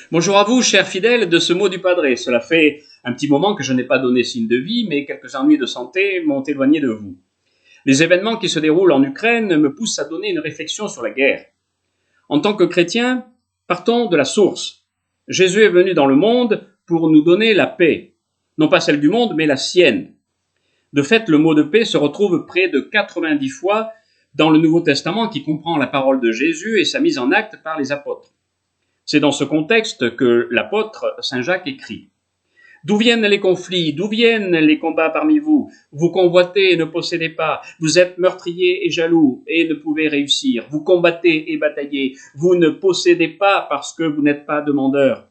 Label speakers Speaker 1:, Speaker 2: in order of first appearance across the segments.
Speaker 1: Bonjour à vous, chers fidèles de ce mot du Padre. Cela fait un petit moment que je n'ai pas donné signe de vie, mais quelques ennuis de santé m'ont éloigné de vous. Les événements qui se déroulent en Ukraine me poussent à donner une réflexion sur la guerre. En tant que chrétiens, partons de la source. Jésus est venu dans le monde pour nous donner la paix. Non pas celle du monde, mais la sienne. De fait, le mot de paix se retrouve près de 90 fois dans le Nouveau Testament qui comprend la parole de Jésus et sa mise en acte par les apôtres. C'est dans ce contexte que l'apôtre Saint Jacques écrit « D'où viennent les conflits? D'où viennent les combats parmi vous? Vous convoitez et ne possédez pas. Vous êtes meurtriers et jaloux et ne pouvez réussir. Vous combattez et bataillez. Vous ne possédez pas parce que vous n'êtes pas demandeurs.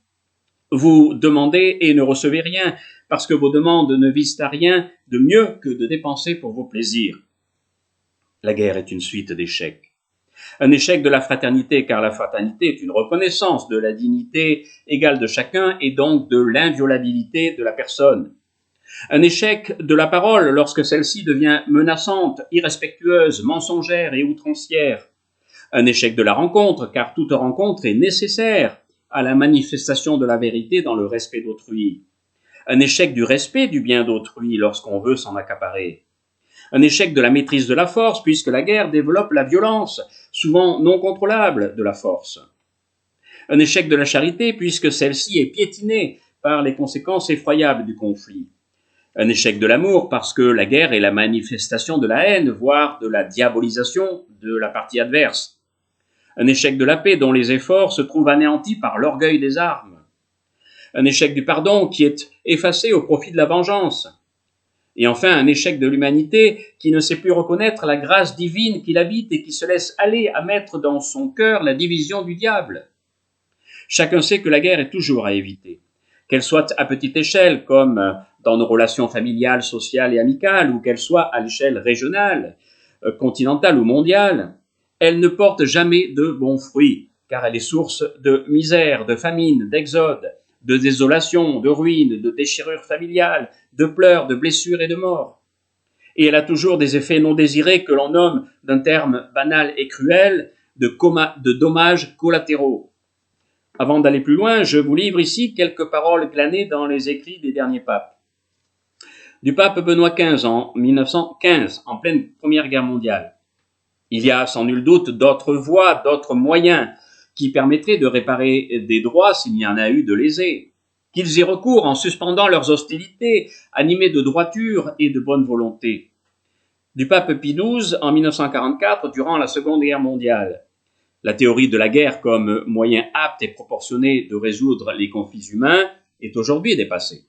Speaker 1: Vous demandez et ne recevez rien parce que vos demandes ne visent à rien de mieux que de dépenser pour vos plaisirs. » La guerre est une suite d'échecs. Un échec de la fraternité, car la fraternité est une reconnaissance de la dignité égale de chacun et donc de l'inviolabilité de la personne. Un échec de la parole lorsque celle-ci devient menaçante, irrespectueuse, mensongère et outrancière. Un échec de la rencontre, car toute rencontre est nécessaire à la manifestation de la vérité dans le respect d'autrui. Un échec du respect du bien d'autrui lorsqu'on veut s'en accaparer. Un échec de la maîtrise de la force, puisque la guerre développe la violence, souvent non contrôlable, de la force. Un échec de la charité, puisque celle-ci est piétinée par les conséquences effroyables du conflit. Un échec de l'amour, parce que la guerre est la manifestation de la haine, voire de la diabolisation de la partie adverse. Un échec de la paix, dont les efforts se trouvent anéantis par l'orgueil des armes. Un échec du pardon, qui est effacé au profit de la vengeance. Et enfin, un échec de l'humanité qui ne sait plus reconnaître la grâce divine qui l'habite et qui se laisse aller à mettre dans son cœur la division du diable. Chacun sait que la guerre est toujours à éviter. Qu'elle soit à petite échelle, comme dans nos relations familiales, sociales et amicales, ou qu'elle soit à l'échelle régionale, continentale ou mondiale, elle ne porte jamais de bons fruits, car elle est source de misère, de famine, d'exode, de désolation, de ruine, de déchirure familiale, de pleurs, de blessures et de morts. Et elle a toujours des effets non désirés que l'on nomme, d'un terme banal et cruel, de dommages collatéraux. Avant d'aller plus loin, je vous livre ici quelques paroles glanées dans les écrits des derniers papes. Du pape Benoît XV en 1915, en pleine Première Guerre mondiale. Il y a sans nul doute d'autres voies, d'autres moyens qui permettraient de réparer des droits s'il y en a eu de lésés. Qu'ils y recourent en suspendant leurs hostilités, animés de droiture et de bonne volonté. Du pape Pie XII en 1944, durant la Seconde Guerre mondiale. La théorie de la guerre comme moyen apte et proportionné de résoudre les conflits humains est aujourd'hui dépassée.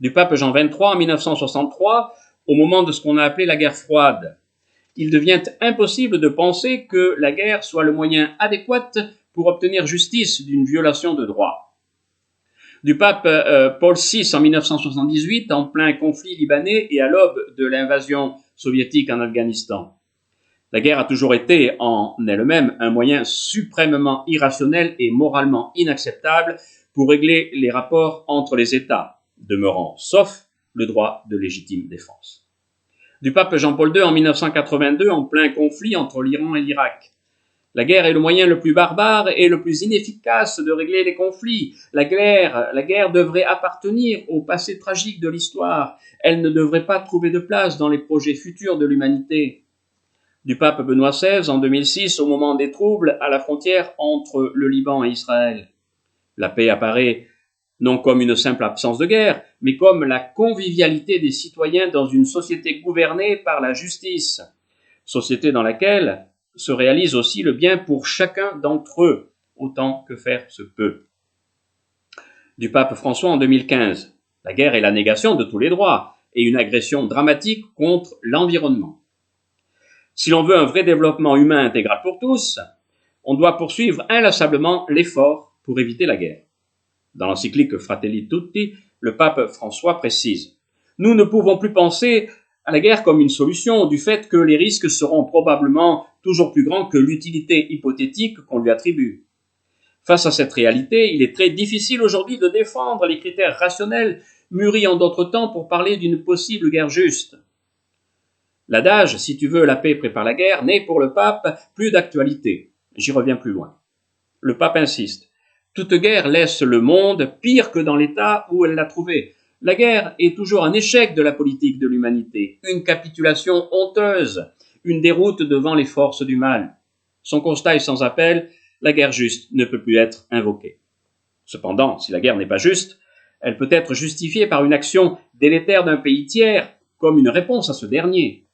Speaker 1: Du pape Jean XXIII en 1963, au moment de ce qu'on a appelé la guerre froide. Il devient impossible de penser que la guerre soit le moyen adéquat pour obtenir justice d'une violation de droit. Du pape Paul VI en 1978, en plein conflit libanais et à l'aube de l'invasion soviétique en Afghanistan. La guerre a toujours été en elle-même un moyen suprêmement irrationnel et moralement inacceptable pour régler les rapports entre les États, demeurant sauf le droit de légitime défense. Du pape Jean-Paul II en 1982, en plein conflit entre l'Iran et l'Irak. La guerre est le moyen le plus barbare et le plus inefficace de régler les conflits. La guerre devrait appartenir au passé tragique de l'histoire. Elle ne devrait pas trouver de place dans les projets futurs de l'humanité. Du pape Benoît XVI en 2006, au moment des troubles à la frontière entre le Liban et Israël. La paix apparaît non comme une simple absence de guerre, mais comme la convivialité des citoyens dans une société gouvernée par la justice, société dans laquelle se réalise aussi le bien pour chacun d'entre eux, autant que faire se peut. Du pape François en 2015, la guerre est la négation de tous les droits et une agression dramatique contre l'environnement. Si l'on veut un vrai développement humain intégral pour tous, on doit poursuivre inlassablement l'effort pour éviter la guerre. Dans l'encyclique Fratelli Tutti, le pape François précise « Nous ne pouvons plus penser à la guerre comme une solution, du fait que les risques seront probablement toujours plus grands que l'utilité hypothétique qu'on lui attribue. Face à cette réalité, il est très difficile aujourd'hui de défendre les critères rationnels mûris en d'autres temps pour parler d'une possible guerre juste. L'adage « si tu veux la paix, prépare la guerre » n'est pour le pape plus d'actualité. J'y reviens plus loin. Le pape insiste. Toute guerre laisse le monde pire que dans l'état où elle l'a trouvé. La guerre est toujours un échec de la politique de l'humanité, une capitulation honteuse, une déroute devant les forces du mal. Son constat est sans appel, la guerre juste ne peut plus être invoquée. Cependant, si la guerre n'est pas juste, elle peut être justifiée par une action délétère d'un pays tiers, comme une réponse à ce dernier.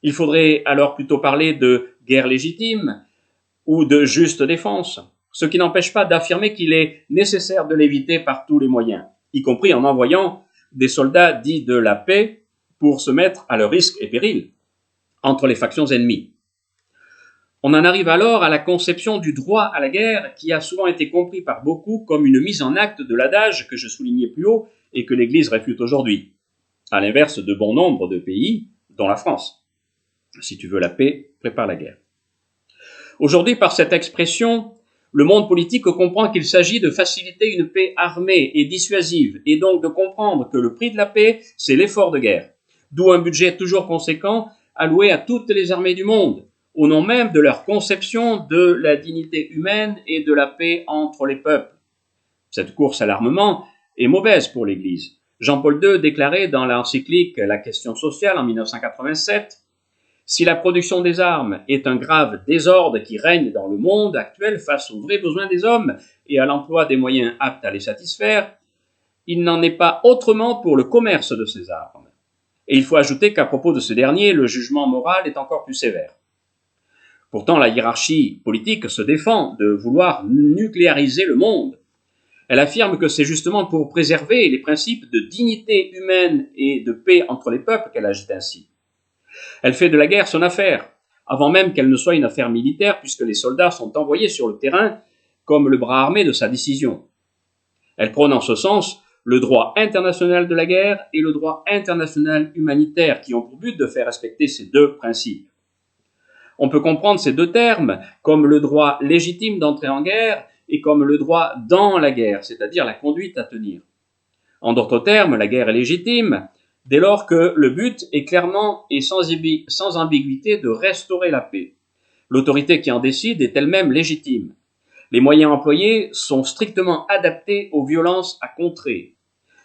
Speaker 1: Il faudrait alors plutôt parler de guerre légitime ou de juste défense, ce qui n'empêche pas d'affirmer qu'il est nécessaire de l'éviter par tous les moyens, y compris en envoyant des soldats dits de la paix pour se mettre à leur risque et péril entre les factions ennemies. On en arrive alors à la conception du droit à la guerre qui a souvent été compris par beaucoup comme une mise en acte de l'adage que je soulignais plus haut et que l'Église réfute aujourd'hui, à l'inverse de bon nombre de pays, dont la France. Si tu veux la paix, prépare la guerre. Aujourd'hui, par cette expression, le monde politique comprend qu'il s'agit de faciliter une paix armée et dissuasive, et donc de comprendre que le prix de la paix, c'est l'effort de guerre, d'où un budget toujours conséquent alloué à toutes les armées du monde, au nom même de leur conception de la dignité humaine et de la paix entre les peuples. Cette course à l'armement est mauvaise pour l'Église. Jean-Paul II déclarait dans l'encyclique La question sociale en 1987 « Si la production des armes est un grave désordre qui règne dans le monde actuel face aux vrais besoins des hommes et à l'emploi des moyens aptes à les satisfaire, il n'en est pas autrement pour le commerce de ces armes. » Et il faut ajouter qu'à propos de ce dernier, le jugement moral est encore plus sévère. Pourtant, la hiérarchie politique se défend de vouloir nucléariser le monde. Elle affirme que c'est justement pour préserver les principes de dignité humaine et de paix entre les peuples qu'elle agit ainsi. Elle fait de la guerre son affaire, avant même qu'elle ne soit une affaire militaire, puisque les soldats sont envoyés sur le terrain comme le bras armé de sa décision. Elle prône en ce sens le droit international de la guerre et le droit international humanitaire, qui ont pour but de faire respecter ces deux principes. On peut comprendre ces deux termes comme le droit légitime d'entrer en guerre et comme le droit dans la guerre, c'est-à-dire la conduite à tenir. En d'autres termes, la guerre est légitime dès lors que le but est clairement et sans ambiguïté de restaurer la paix. L'autorité qui en décide est elle-même légitime. Les moyens employés sont strictement adaptés aux violences à contrer.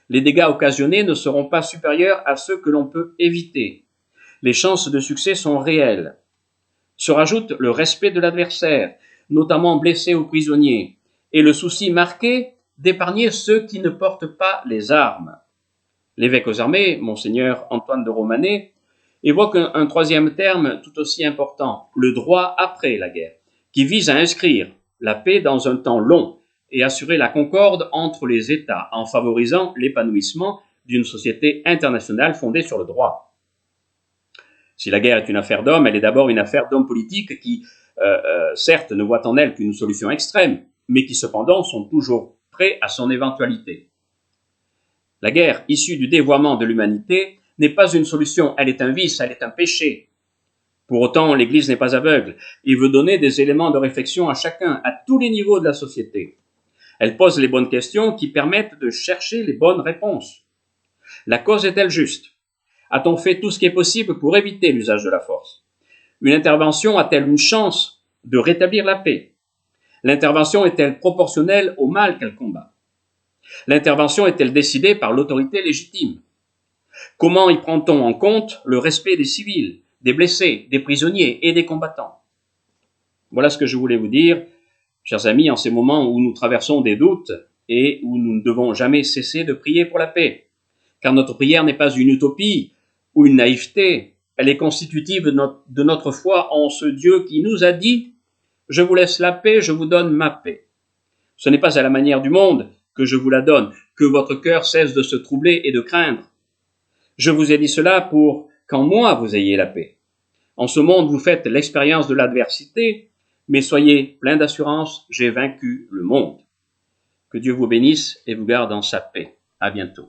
Speaker 1: Les dégâts occasionnés ne seront pas supérieurs à ceux que l'on peut éviter. Les chances de succès sont réelles. Se rajoute le respect de l'adversaire, notamment blessé ou prisonnier, et le souci marqué d'épargner ceux qui ne portent pas les armes. L'évêque aux armées, Monseigneur Antoine de Romanet, évoque un troisième terme tout aussi important, le droit après la guerre, qui vise à inscrire la paix dans un temps long et assurer la concorde entre les États en favorisant l'épanouissement d'une société internationale fondée sur le droit. Si la guerre est une affaire d'hommes, elle est d'abord une affaire d'hommes politiques qui, certes, ne voient en elle qu'une solution extrême, mais qui cependant sont toujours prêts à son éventualité. La guerre, issue du dévoiement de l'humanité, n'est pas une solution, elle est un vice, elle est un péché. Pour autant, l'Église n'est pas aveugle et veut donner des éléments de réflexion à chacun, à tous les niveaux de la société. Elle pose les bonnes questions qui permettent de chercher les bonnes réponses. La cause est-elle juste? A-t-on fait tout ce qui est possible pour éviter l'usage de la force? Une intervention a-t-elle une chance de rétablir la paix? L'intervention est-elle proportionnelle au mal qu'elle combat? L'intervention est-elle décidée par l'autorité légitime? Comment y prend-on en compte le respect des civils, des blessés, des prisonniers et des combattants? Voilà ce que je voulais vous dire, chers amis, en ces moments où nous traversons des doutes et où nous ne devons jamais cesser de prier pour la paix. Car notre prière n'est pas une utopie ou une naïveté, elle est constitutive de notre foi en ce Dieu qui nous a dit « Je vous laisse la paix, je vous donne ma paix ». Ce n'est pas à la manière du monde que je vous la donne, que votre cœur cesse de se troubler et de craindre. Je vous ai dit cela pour qu'en moi vous ayez la paix. En ce monde, vous faites l'expérience de l'adversité, mais soyez plein d'assurance, j'ai vaincu le monde. Que Dieu vous bénisse et vous garde en sa paix. À bientôt.